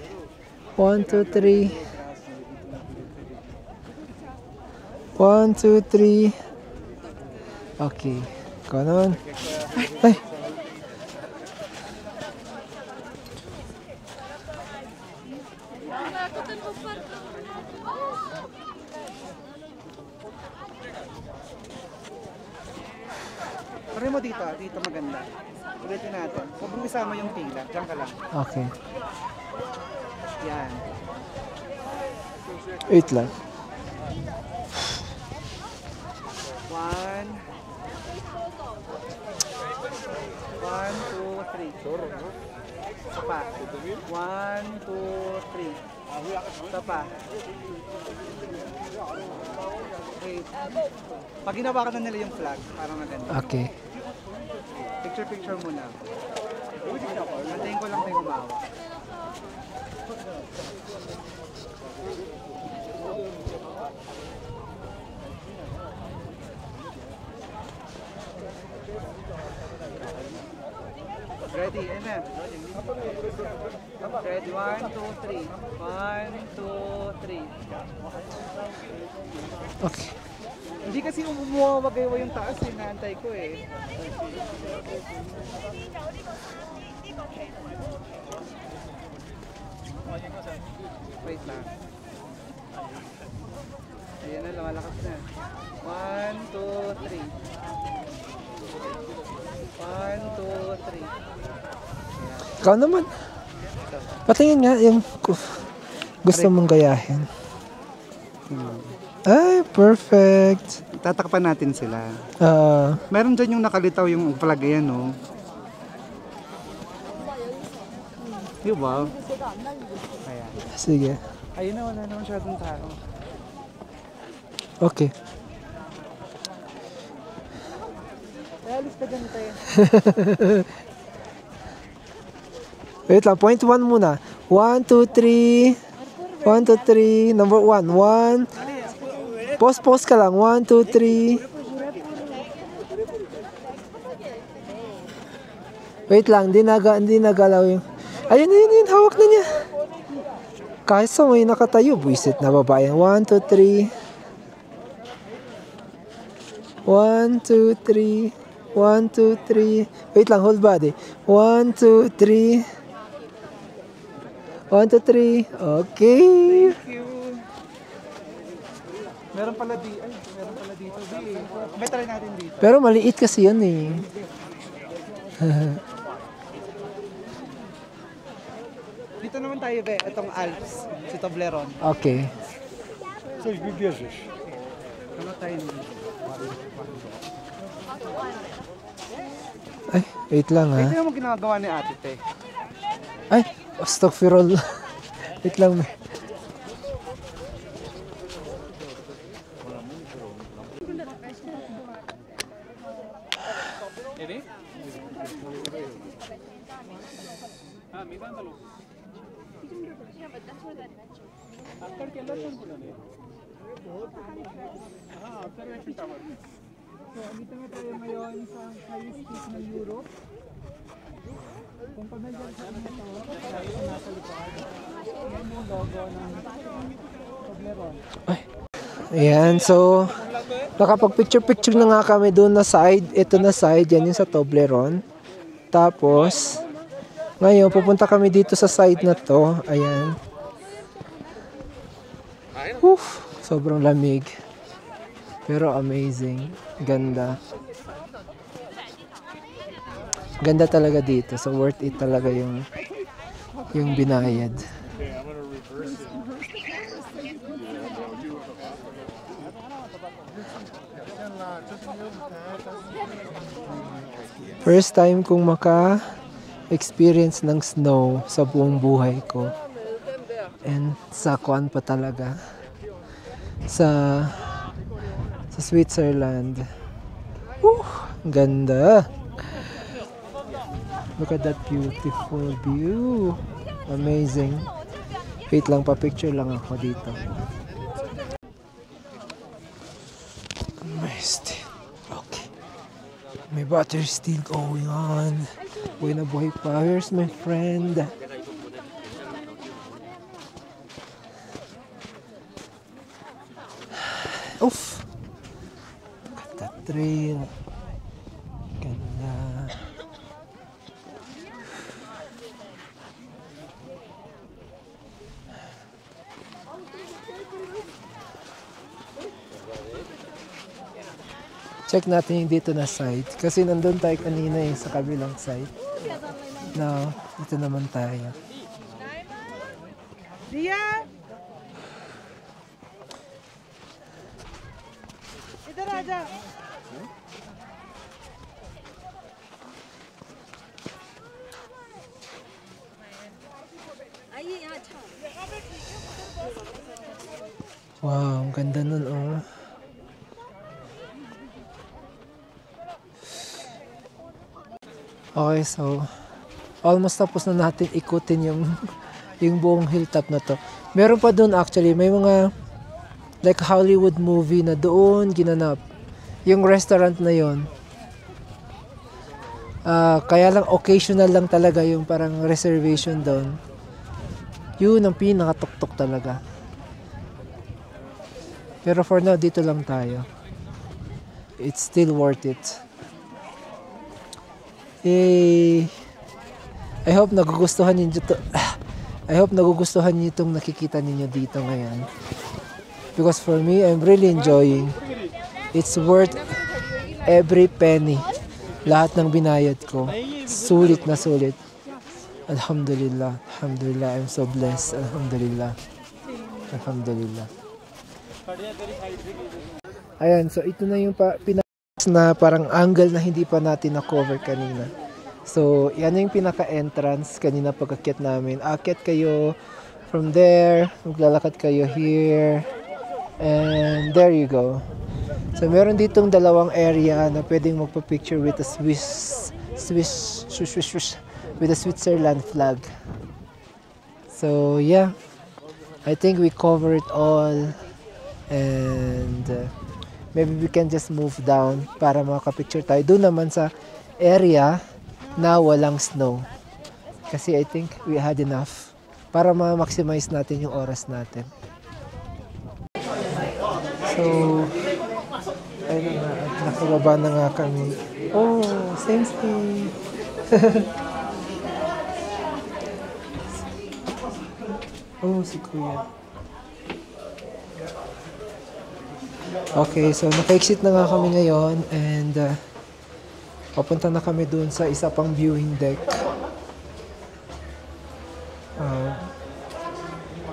A: 1, 2, 3. 1, 2, 3. Okay. Ikaw naman. Ay!
L: Pare mo dito, dito maganda. Ulitin natin. Huwag mong isama yung pila. Diyan ka lang.
A: Okay.
L: Yan.
A: Wait lang.
L: 1, 2, 3. Isa pa. 1, 2, 3. Isa pa. Okay. Pag ginawa ka na nila yung flag, parang maganda.
A: Okay.
L: Picture muna. Antayin ko lang tayo gumawa. Ready, amen. Ready, 1, 2, 3. 1, 2, 3.
A: Okay.
L: Hindi kasi umuwagawa yung taas, inaantay ko eh. Wait lang. Ayan na, lumalakas na. 1, 2, 3. 1, 2, 3.
A: Ikaw naman. Patingin nga yung gusto mong gayahin. Ay, perfect.
L: Tatakpan natin sila.
A: Meron
L: dyan yung nakalitaw yung flag yan, no? Diba? Ayan.
A: Sige.
L: Ayun na, wala naman masyadong tao.
A: Okay.
L: Alis ka dyan tayo.
A: Wait lang, point 1 muna. 1, 2, 3. 1, 2, 3. Number 1. 1. Pause ka lang. 1, 2, 3. Wait lang, hindi nagalaw yung... Ayun, hawak na niya. Kahit sa may nakatayo, buisit na babae. 1, 2, 3. 1, 2, 3. 1, 2, 3. Wait lang, hold body. 1, 2, 3. 1, 2, 3. Okay.
L: Thank you. Meron pala dito. May try natin dito.
A: Pero maliit kasi yan eh.
L: Dito naman tayo, be. Itong Alps. Si Toblerone.
A: Okay.
E: Coś wybierzesz.
L: Ano tayo nito?
A: Ay, wait lang ha.
L: Ito yung ginagawa ni ate te.
A: Ay, astaghfirullah. Wait lang.
L: So, dito na tayo ngayon sa highest peak ng Europe. Kung pamilya sa ano ito, nasa likod. Yan yung logo ng Toblerone.
A: Ayan, so nakapag-picture-picture na nga kami doon na side. Ito na side, yan yung sa Toblerone. Tapos, ngayon pupunta kami dito sa side na to. Ayan. Sobrang lamig. Pero amazing. Ganda. Ganda talaga dito. So worth it talaga yung binayad. First time kong maka-experience ng snow sa buong buhay ko. And sa Kuan pa talaga. Sa Switzerland. Ganda. Look at that beautiful view. Amazing. Wait lang, pa-picture lang ako dito. Okay. My battery still going on. Buhay na buhay pa. Here's my friend. Oof. Look at that trail. Ganda. Check natin yung dito na side. Kasi nandun tayo kanina yung sa kabilang side. Now, dito naman tayo.
L: Dia! Idhar aja.
A: Wow, ang ganda nun oh. Okay, so almost tapos na natin ikutin yung buong hilltop na to. Meron pa doon actually, may mga like Hollywood movie na doon ginanap. Yung restaurant na yon. Kaya lang occasional lang talaga yung parang reservation doon. Yun ang pinakatuktok talaga. Pero for now, dito lang tayo. It's still worth it. Yay! I hope nagugustuhan niyo to. I hope nagugustuhan niyo itong nakikita ninyo dito ngayon. Because for me, I'm really enjoying. It's worth every penny. Lahat ng binayad ko. Sulit na sulit. Alhamdulillah. Alhamdulillah. I'm so blessed. Alhamdulillah. Alhamdulillah. Ayan, so ito na yung na parang angle na hindi pa natin na-cover kanina. So, yan yung pinaka-entrance kanina pag-akyat namin. Akyat kayo from there, maglalakad kayo here, and there you go. So, meron ditong dalawang area na pwedeng magpa-picture with a with a Switzerland flag. So, yeah. I think we covered all, and maybe we can just move down para makapicture tayo. Doon naman sa area na walang snow. Kasi I think we had enough para ma-maximize natin yung oras natin. So, ayun na nga. Nakababa na nga kami. Oh, same thing. Oh, si Kuya. Okay, so naka-exit na nga kami ngayon and papunta na kami dun sa isa pang viewing deck.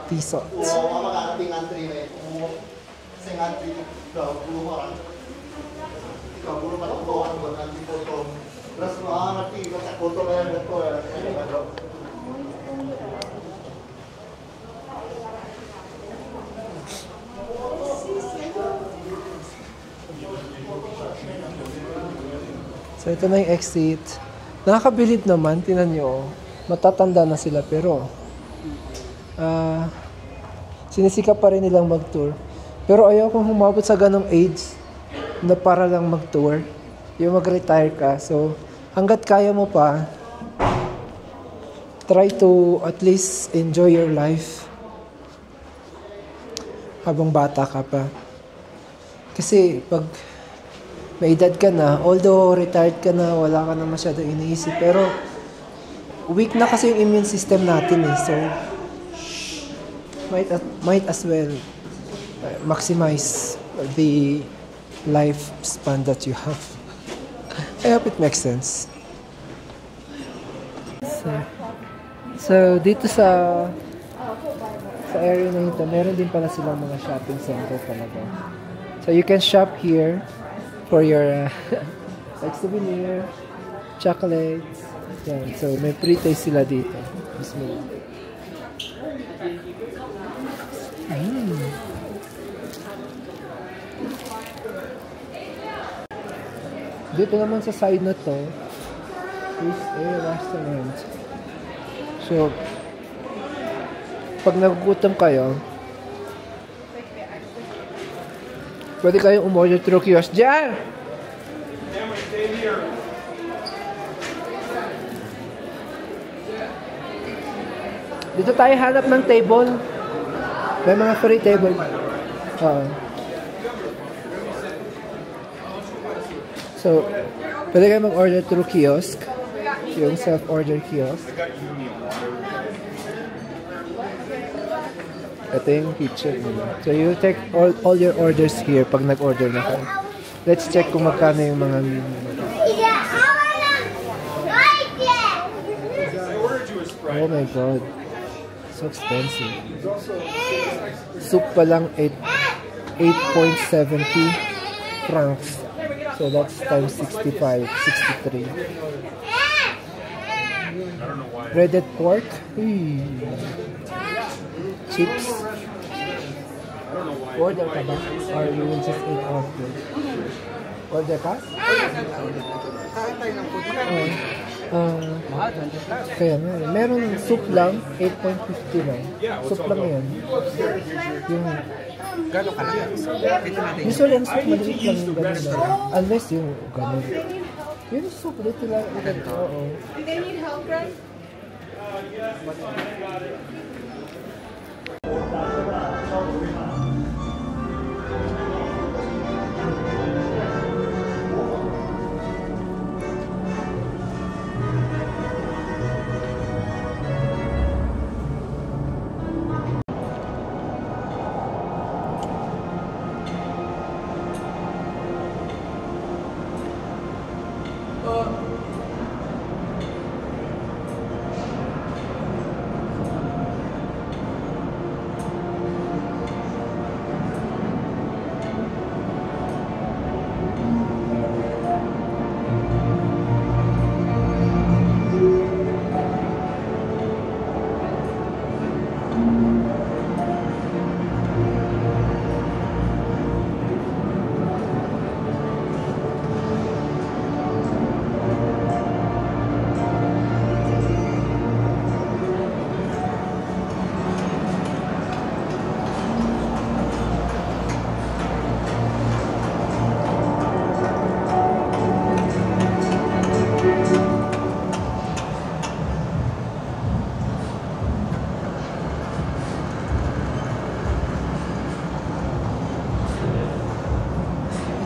A: Peace out. So ito na yung exit. Nakakabilib naman, tinan nyo. Matatanda na sila pero sinisikap pa rin nilang mag-tour. Pero ayaw kong humabot sa ganong age na para lang mag-tour. Yung mag-retire ka. So hanggat kaya mo pa, try to at least enjoy your life habang bata ka pa. Kasi pag may edad ka na, although retired ka na, wala ka na masyadong iniisip, pero weak na kasi yung immune system natin eh. So might as well maximize the lifespan that you have. I hope it makes sense. So dito sa area na ito, meron din pala silang mga shopping center talaga. So you can shop here for your like souvenir, chocolates. Yan. So may pre-taste sila dito. Bismillah. Dito naman sa side na to is a restaurant. So pag nagugutom kayo, pwede kayong umorder through kiosk. Diyan! Dito tayo hanap ng table. May mga free table. So, pwede kayo mag-order through kiosk. Yung self-order kiosk. Ito yung kitchen nila. So you take all your orders here pag nag-order na kayo. Let's check kung magkano yung mga menu. Oh my god. So expensive. Soup pa lang 8.70 francs. So that's times 65, 63. Breaded pork. Chips. Order ka ba? Or you will just eat off this? Order ka? Kaya meron ng soup lang, 8.50 lang. Soup lang yan. Yung gano'n ka lang? Usually ang soup, maliit lang yung gano'n lang. Unless yung gano'n. Yung soup, dito lang. Oo.
M: Do they need help, Greg?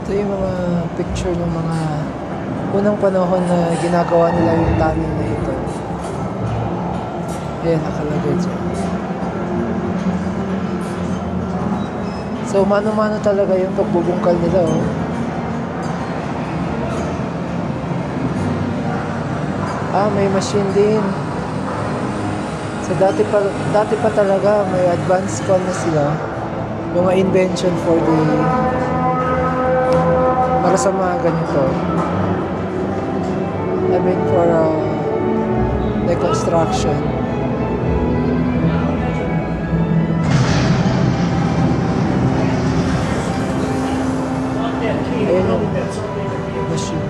A: Ito yung mga picture ng mga unang panahon na ginagawa nila yung tunnel na ito. Ayan, nakalagay dyan. So, mano-mano talaga yung pagbubungkal nila, oh. May machine din. So, dati pa talaga may advanced con na sila. mga invention for the para sa mga ganito. I mean for the construction. Ayun yung machine.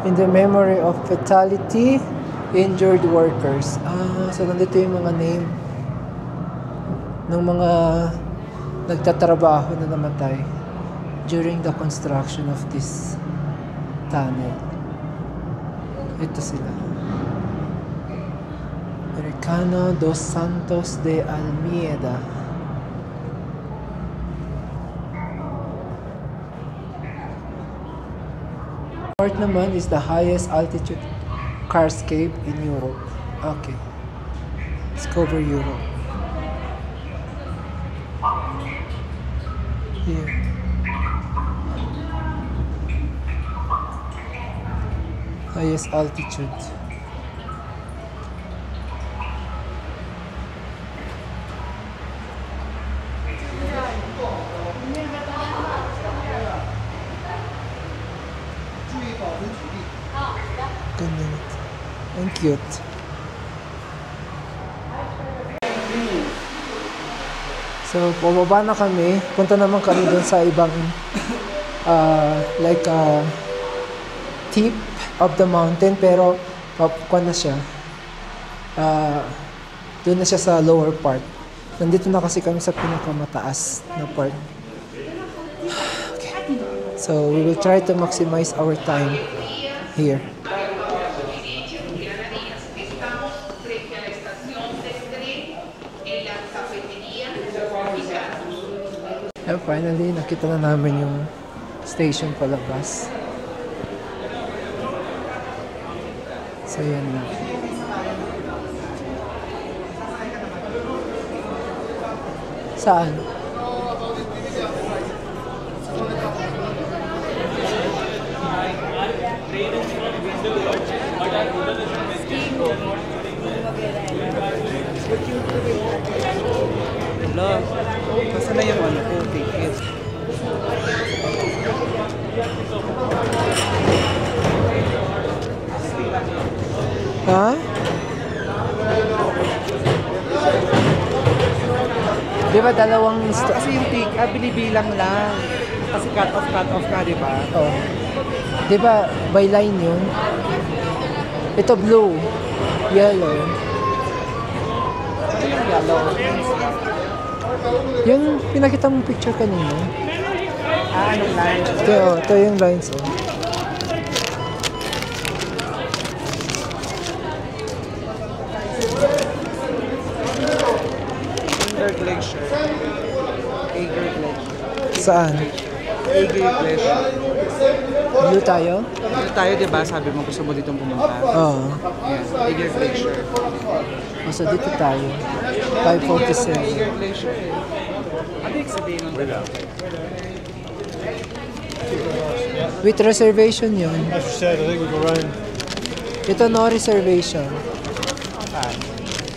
A: In the memory of fatality, injured workers. So nandito yung mga name ng mga nagtatrabaho na namatay during the construction of this tunnel. Ito sila. Americano dos Santos de Almeida. Part naman is the highest altitude carscape in Europe. Okay. Let's cover Europe. Here. Highest altitude. Ganyan. Ang cute. So, bumaba na kami. Punta naman kami dun sa ibang tip of the mountain. Pero, papukan na siya. Doon na siya sa lower part. Nandito na kasi kami sa pinakamataas na part. Okay. So, we will try to maximize our time here. And finally, nakita na namin yung station palabas. So, yan na. Saan?
L: Hello. Kasi na yung ano ko, ticket.
A: Ha? Di ba dalawang...
L: Kasi yung ticket, binibilang lang. Kasi cut off ka, di ba?
A: Oh. Di ba by line yun? Ito blue. Yellow.
L: Ito yung yellow.
A: Yung pinakita mong picture kanina.
L: Anong line?
A: Ito yung lines. Oh.
L: Eiger Glacier. Eiger Glacier.
A: Saan?
L: Eiger Glacier.
A: Blue tayo?
L: Dito tayo, di ba? Sabi mo gusto mo ditong pumunta.
A: Oo.
L: Yan, Eiger Glacier.
A: So dito tayo. 547.
L: Eiger Glacier eh. Ano yung sabihin nun?
A: With reservation yun.
I: As you said, I think we go around.
A: Ito no reservation.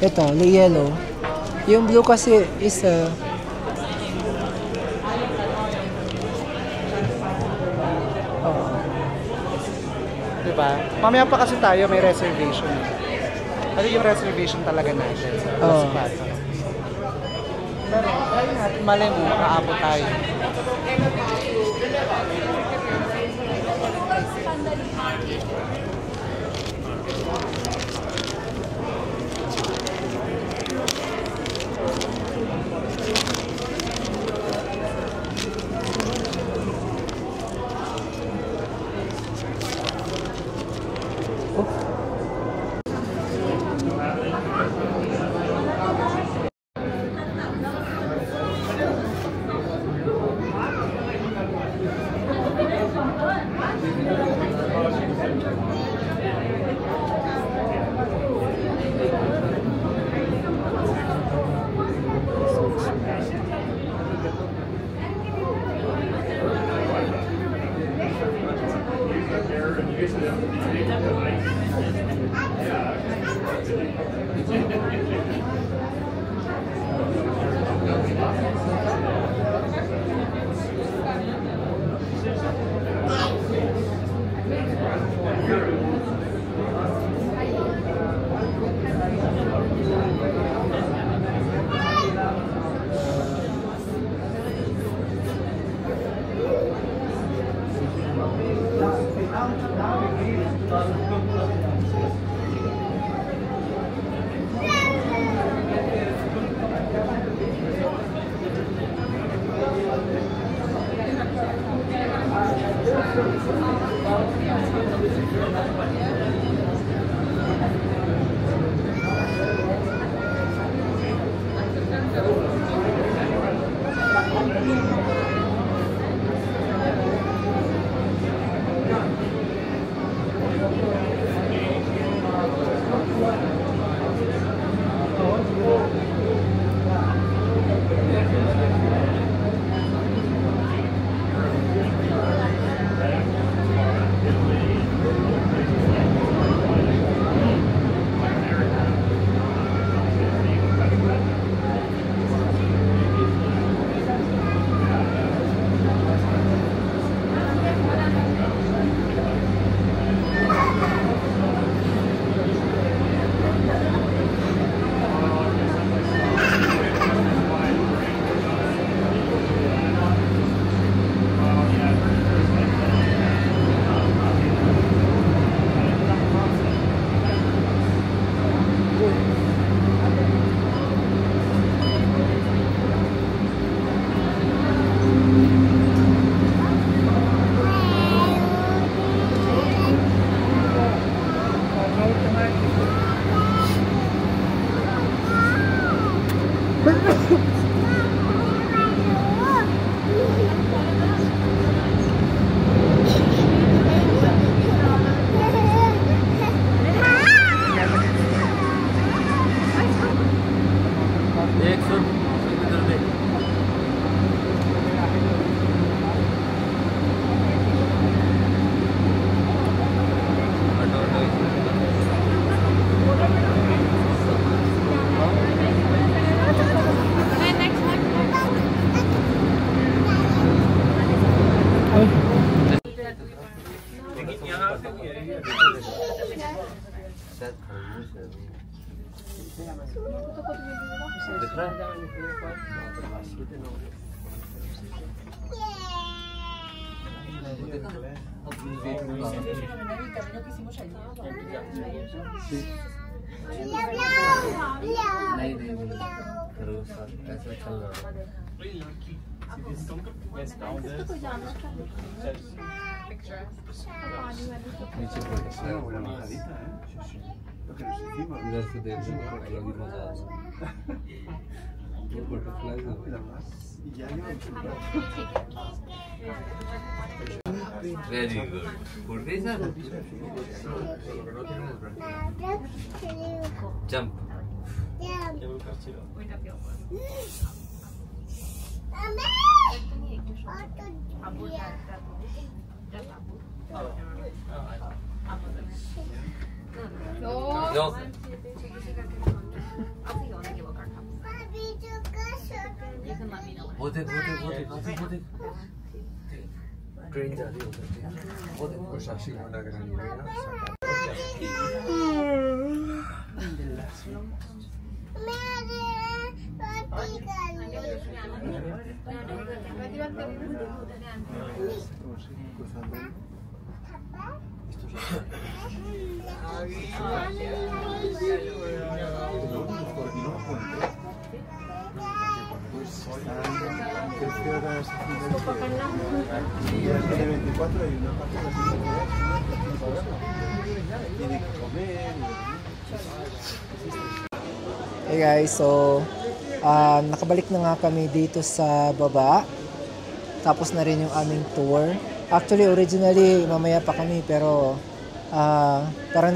A: Ito, yellow. Yung blue kasi is
L: Diba? Mamaya pa kasi tayo may reservation. Ano yung reservation talaga natin?
A: Oo.
L: Pero, ayun natin, malay mo, makaabot tayo.
K: Very good. Good reason. Jump. No. बोते ट्रेन जा रही है उधर प्रशासनिक निगरानी है
E: Tiene 24 y una parte de tiene que comer.
A: Hey guys, so nakabalik na nga kami dito sa baba. Tapos na rin yung aming tour. Actually, originally, mamaya pa kami pero parang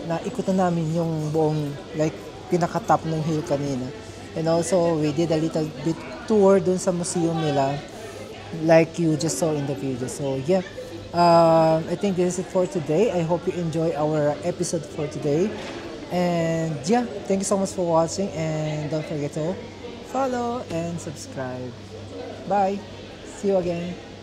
A: naikutan namin yung buong like pinaka-top ng hill kanina. And also, we did a little bit tour dun sa museum nila like you just saw in the video. So yeah, I think this is it for today. I hope you enjoy our episode for today. And yeah, thank you so much for watching and don't forget to follow and subscribe. Bye. See you again.